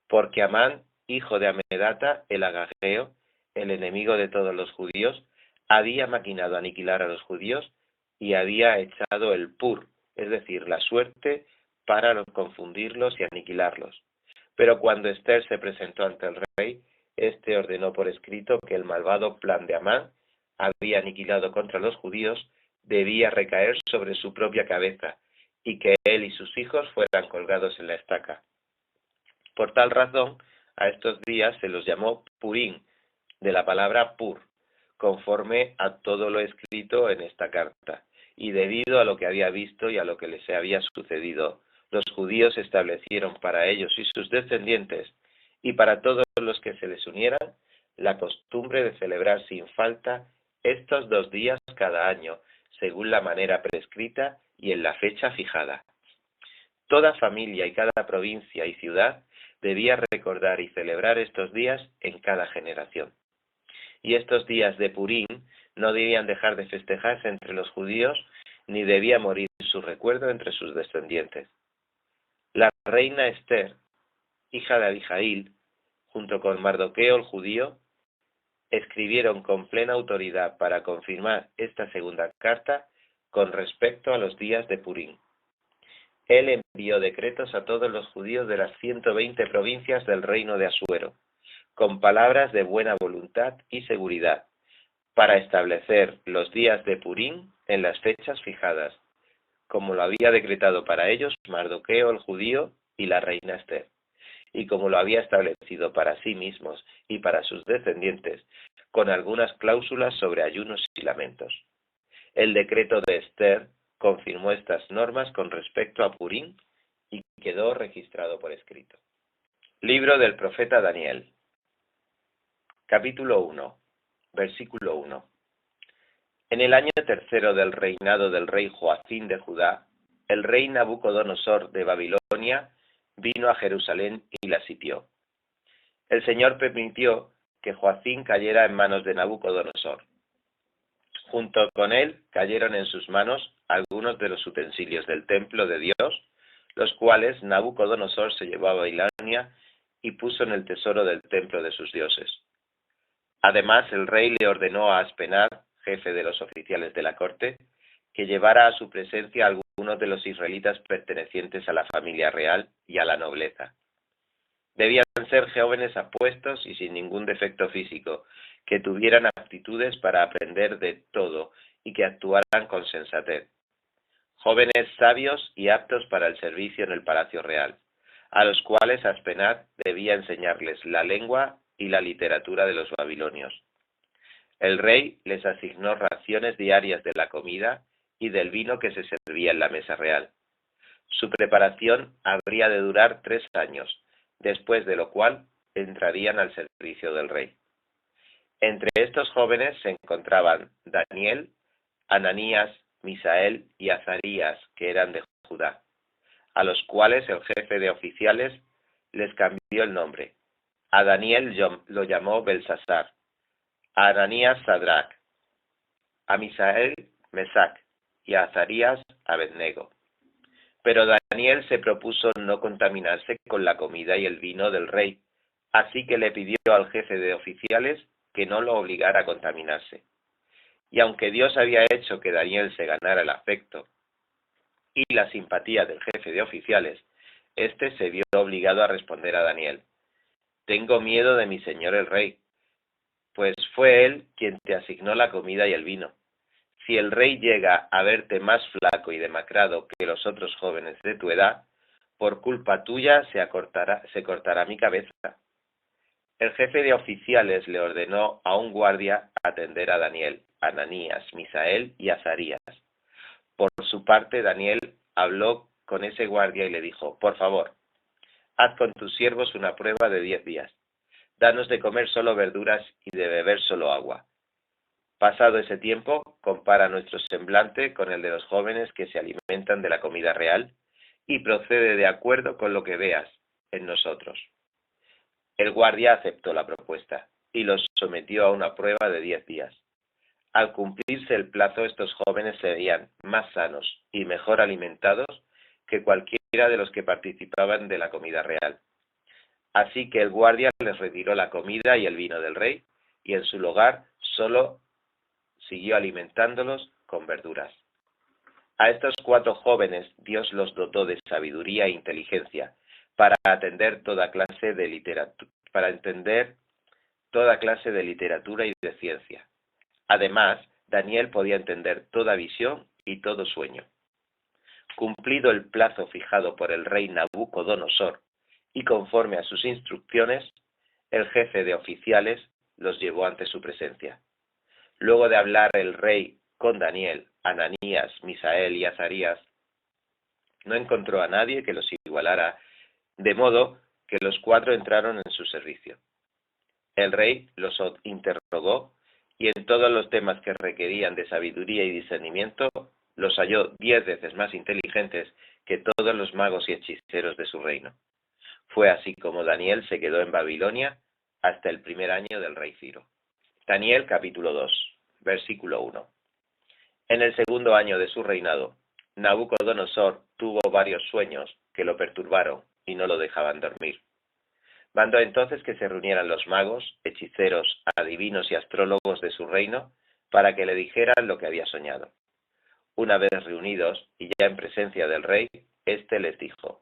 Porque Amán, hijo de Amedata, el agageo, el enemigo de todos los judíos, había maquinado aniquilar a los judíos y había echado el pur, es decir, la suerte, para confundirlos y aniquilarlos. Pero cuando Esther se presentó ante el rey, éste ordenó por escrito que el malvado plan de Amán, había aniquilado contra los judíos, debía recaer sobre su propia cabeza, y que él y sus hijos fueran colgados en la estaca. Por tal razón, a estos días se los llamó Purim, de la palabra pur, conforme a todo lo escrito en esta carta, y debido a lo que había visto y a lo que les había sucedido, los judíos establecieron para ellos y sus descendientes, y para todos los que se les unieran, la costumbre de celebrar sin falta estos 2 días cada año, según la manera prescrita y en la fecha fijada. Toda familia y cada provincia y ciudad debía recordar y celebrar estos días en cada generación. Y estos días de Purim no debían dejar de festejarse entre los judíos, ni debía morir su recuerdo entre sus descendientes. La reina Esther, hija de Abijail, junto con Mardoqueo el judío, escribieron con plena autoridad para confirmar esta segunda carta con respecto a los días de Purim. Él envió decretos a todos los judíos de las 120 provincias del reino de Asuero, con palabras de buena voluntad y seguridad, para establecer los días de Purim en las fechas fijadas, como lo había decretado para ellos Mardoqueo el judío y la reina Esther, y como lo había establecido para sí mismos y para sus descendientes, con algunas cláusulas sobre ayunos y lamentos. El decreto de Esther confirmó estas normas con respecto a Purim y quedó registrado por escrito. Libro del profeta Daniel. Capítulo 1, versículo 1. En el año tercero del reinado del rey Joacín de Judá, el rey Nabucodonosor de Babilonia vino a Jerusalén y la sitió. El Señor permitió que Joacín cayera en manos de Nabucodonosor. Junto con él cayeron en sus manos algunos de los utensilios del templo de Dios, los cuales Nabucodonosor se llevó a Babilonia y puso en el tesoro del templo de sus dioses. Además, el rey le ordenó a Aspenaz, jefe de los oficiales de la corte, que llevara a su presencia a algunos de los israelitas pertenecientes a la familia real y a la nobleza. Debían ser jóvenes apuestos y sin ningún defecto físico, que tuvieran aptitudes para aprender de todo y que actuaran con sensatez. Jóvenes sabios y aptos para el servicio en el palacio real, a los cuales Aspenaz debía enseñarles la lengua y la literatura de los babilonios. El rey les asignó raciones diarias de la comida y del vino que se servía en la mesa real. Su preparación habría de durar 3 años, después de lo cual entrarían al servicio del rey. Entre estos jóvenes se encontraban Daniel, Ananías, Misael y Azarías, que eran de Judá, a los cuales el jefe de oficiales les cambió el nombre. A Daniel lo llamó Belsasar, a Ananías Sadrac, a Misael Mesac y a Azarías Abednego. Pero Daniel se propuso no contaminarse con la comida y el vino del rey, así que le pidió al jefe de oficiales que no lo obligara a contaminarse. Y aunque Dios había hecho que Daniel se ganara el afecto y la simpatía del jefe de oficiales, éste se vio obligado a responder a Daniel: «Tengo miedo de mi señor el rey, pues fue él quien te asignó la comida y el vino. Si el rey llega a verte más flaco y demacrado que los otros jóvenes de tu edad, por culpa tuya se cortará mi cabeza». El jefe de oficiales le ordenó a un guardia atender a Daniel, Ananías, Misael y Azarías. Por su parte, Daniel habló con ese guardia y le dijo: «Por favor, haz con tus siervos una prueba de 10 días. Danos de comer solo verduras y de beber solo agua. Pasado ese tiempo, compara nuestro semblante con el de los jóvenes que se alimentan de la comida real y procede de acuerdo con lo que veas en nosotros. El guardia aceptó la propuesta y los sometió a una prueba de 10 días. Al cumplirse el plazo, estos jóvenes se veían más sanos y mejor alimentados que cualquiera de los que participaban de la comida real. Así que el guardia les retiró la comida y el vino del rey, y en su lugar solo siguió alimentándolos con verduras. A estos 4 jóvenes Dios los dotó de sabiduría e inteligencia para entender toda clase de literatura y de ciencia. Además, Daniel podía entender toda visión y todo sueño. Cumplido el plazo fijado por el rey Nabucodonosor y conforme a sus instrucciones, el jefe de oficiales los llevó ante su presencia. Luego de hablar el rey con Daniel, Ananías, Misael y Azarías, no encontró a nadie que los igualara, de modo que los 4 entraron en su servicio. El rey los interrogó y en todos los temas que requerían de sabiduría y discernimiento, los halló 10 veces más inteligentes que todos los magos y hechiceros de su reino. Fue así como Daniel se quedó en Babilonia hasta el primer año del rey Ciro. Daniel capítulo 2, versículo 1. En el segundo año de su reinado, Nabucodonosor tuvo varios sueños que lo perturbaron y no lo dejaban dormir. Mandó entonces que se reunieran los magos, hechiceros, adivinos y astrólogos de su reino para que le dijeran lo que había soñado. Una vez reunidos y ya en presencia del rey, éste les dijo: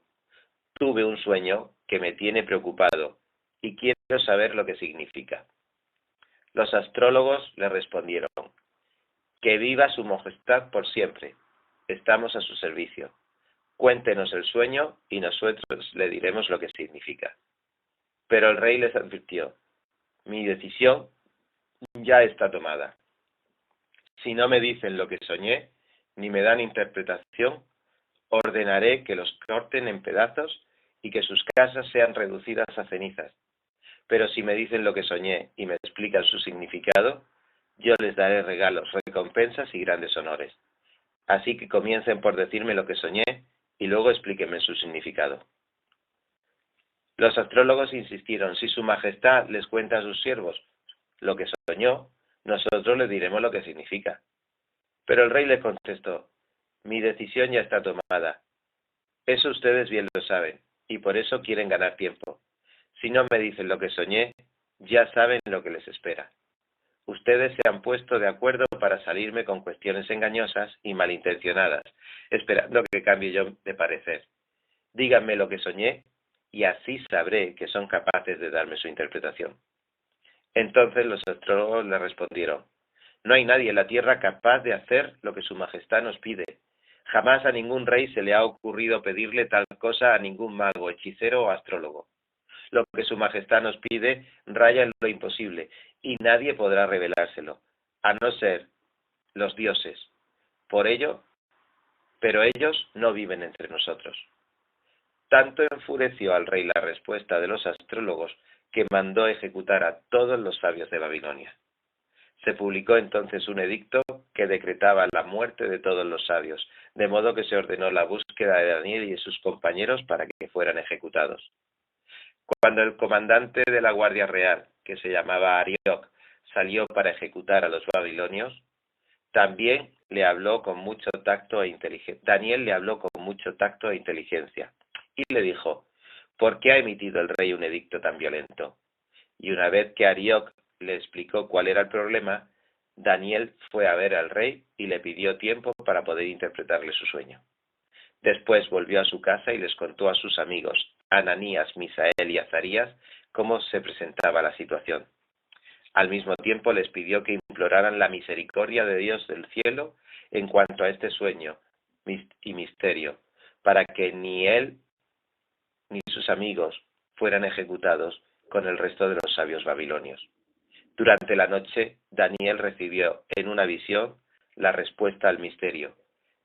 tuve un sueño que me tiene preocupado y quiero saber lo que significa. Los astrólogos le respondieron: que viva su majestad por siempre. Estamos a su servicio. Cuéntenos el sueño y nosotros le diremos lo que significa. Pero el rey les advirtió: mi decisión ya está tomada. Si no me dicen lo que soñé, ni me dan interpretación, ordenaré que los corten en pedazos y que sus casas sean reducidas a cenizas. Pero si me dicen lo que soñé y me explican su significado, yo les daré regalos, recompensas y grandes honores. Así que comiencen por decirme lo que soñé y luego explíquenme su significado. Los astrólogos insistieron: si su majestad les cuenta a sus siervos lo que soñó, nosotros les diremos lo que significa. Pero el rey les contestó: mi decisión ya está tomada. Eso ustedes bien lo saben, y por eso quieren ganar tiempo. Si no me dicen lo que soñé, ya saben lo que les espera. Ustedes se han puesto de acuerdo para salirme con cuestiones engañosas y malintencionadas, esperando que cambie yo de parecer. Díganme lo que soñé, y así sabré que son capaces de darme su interpretación. Entonces los astrólogos le respondieron: no hay nadie en la tierra capaz de hacer lo que su majestad nos pide. Jamás a ningún rey se le ha ocurrido pedirle tal cosa a ningún mago, hechicero o astrólogo. Lo que su majestad nos pide raya en lo imposible, y nadie podrá revelárselo, a no ser los dioses. Pero ellos no viven entre nosotros. Tanto enfureció al rey la respuesta de los astrólogos que mandó ejecutar a todos los sabios de Babilonia. Se publicó entonces un edicto que decretaba la muerte de todos los sabios, de modo que se ordenó la búsqueda de Daniel y de sus compañeros para que fueran ejecutados. Cuando el comandante de la Guardia Real, que se llamaba Arioc, salió para ejecutar a los babilonios, Daniel le habló con mucho tacto e inteligencia, y le dijo: ¿por qué ha emitido el rey un edicto tan violento? Y una vez que Arioc le explicó cuál era el problema, Daniel fue a ver al rey y le pidió tiempo para poder interpretarle su sueño. Después volvió a su casa y les contó a sus amigos, Ananías, Misael y Azarías, cómo se presentaba la situación. Al mismo tiempo les pidió que imploraran la misericordia de Dios del cielo en cuanto a este sueño y misterio, para que ni él ni sus amigos fueran ejecutados con el resto de los sabios babilonios. Durante la noche, Daniel recibió en una visión la respuesta al misterio.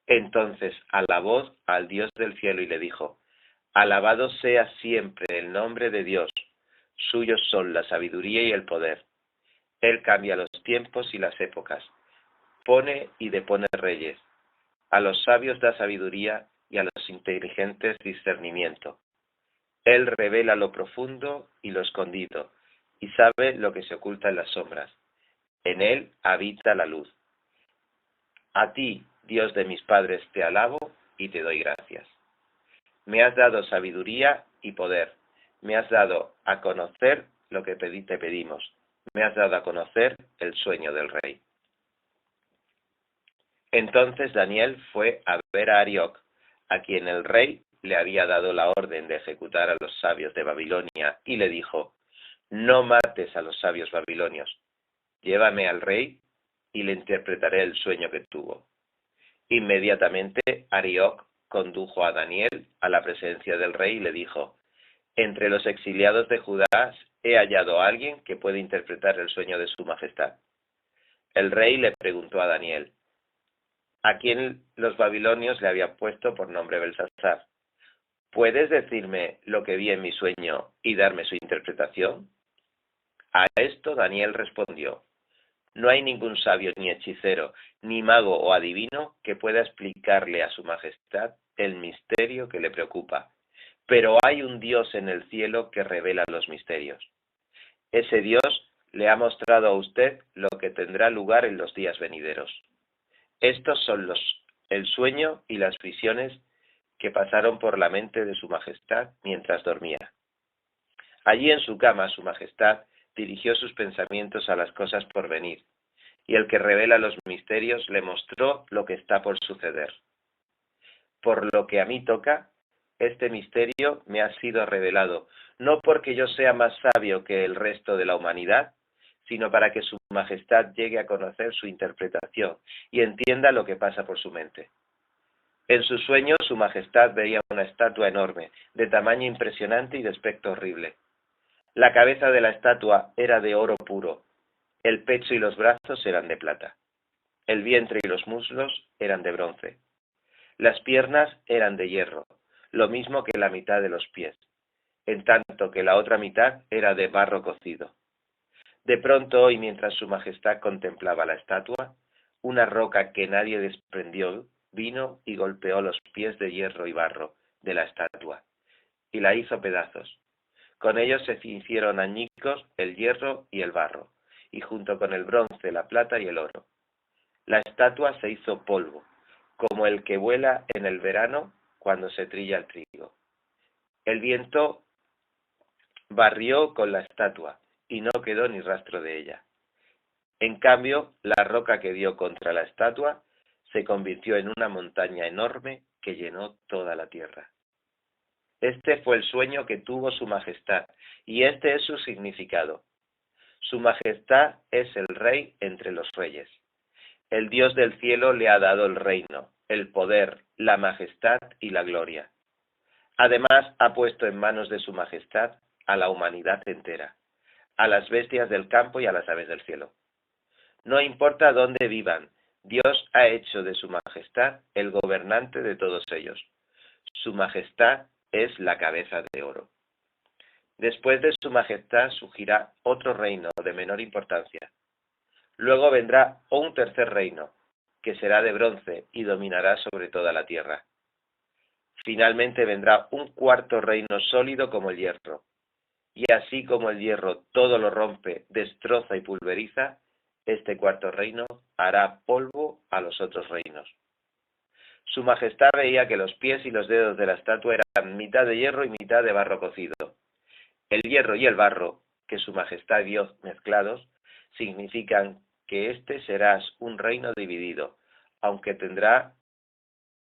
Entonces alabó al Dios del cielo y le dijo: alabado sea siempre el nombre de Dios, Suyos son la sabiduría y el poder. Él cambia los tiempos y las épocas, pone y depone reyes. A los sabios da sabiduría y a los inteligentes discernimiento. Él revela lo profundo y lo escondido, y sabe lo que se oculta en las sombras. En él habita la luz. A ti, Dios de mis padres, te alabo y te doy gracias. Me has dado sabiduría y poder. Me has dado a conocer lo que te pedimos. Me has dado a conocer el sueño del rey. Entonces Daniel fue a ver a Arioc, a quien el rey le había dado la orden de ejecutar a los sabios de Babilonia, y le dijo: no mates a los sabios babilonios. Llévame al rey y le interpretaré el sueño que tuvo. Inmediatamente Arioc condujo a Daniel a la presencia del rey y le dijo: entre los exiliados de Judá he hallado a alguien que puede interpretar el sueño de su majestad. El rey le preguntó a Daniel, a quien los babilonios le habían puesto por nombre Belsasar: ¿puedes decirme lo que vi en mi sueño y darme su interpretación? A esto Daniel respondió: no hay ningún sabio, ni hechicero, ni mago o adivino que pueda explicarle a su majestad el misterio que le preocupa, pero hay un Dios en el cielo que revela los misterios. Ese Dios le ha mostrado a usted lo que tendrá lugar en los días venideros. Estos son el sueño y las visiones que pasaron por la mente de su majestad mientras dormía. Allí en su cama, su majestad dirigió sus pensamientos a las cosas por venir, y el que revela los misterios le mostró lo que está por suceder. Por lo que a mí toca, este misterio me ha sido revelado, no porque yo sea más sabio que el resto de la humanidad, sino para que su majestad llegue a conocer su interpretación y entienda lo que pasa por su mente. En su sueño, su majestad veía una estatua enorme, de tamaño impresionante y de aspecto horrible. La cabeza de la estatua era de oro puro, el pecho y los brazos eran de plata, el vientre y los muslos eran de bronce, las piernas eran de hierro, lo mismo que la mitad de los pies, en tanto que la otra mitad era de barro cocido. De pronto, y mientras su majestad contemplaba la estatua, una roca que nadie desprendió vino y golpeó los pies de hierro y barro de la estatua, y la hizo pedazos. Con ellos se hicieron añicos el hierro y el barro, y junto con el bronce, la plata y el oro. La estatua se hizo polvo, como el que vuela en el verano cuando se trilla el trigo. El viento barrió con la estatua, y no quedó ni rastro de ella. En cambio, la roca que dio contra la estatua se convirtió en una montaña enorme que llenó toda la tierra. Este fue el sueño que tuvo su majestad, y este es su significado. Su majestad es el rey entre los reyes. El Dios del cielo le ha dado el reino, el poder, la majestad y la gloria. Además, ha puesto en manos de su majestad a la humanidad entera, a las bestias del campo y a las aves del cielo. No importa dónde vivan, Dios ha hecho de su majestad el gobernante de todos ellos. Su majestad es la cabeza de oro. Después de su majestad surgirá otro reino de menor importancia. Luego vendrá un tercer reino, que será de bronce y dominará sobre toda la tierra. Finalmente vendrá un cuarto reino sólido como el hierro. Y así como el hierro todo lo rompe, destroza y pulveriza, este cuarto reino hará polvo a los otros reinos. Su majestad veía que los pies y los dedos de la estatua eran mitad de hierro y mitad de barro cocido. El hierro y el barro, que su majestad vio mezclados, significan que este será un reino dividido, aunque tendrá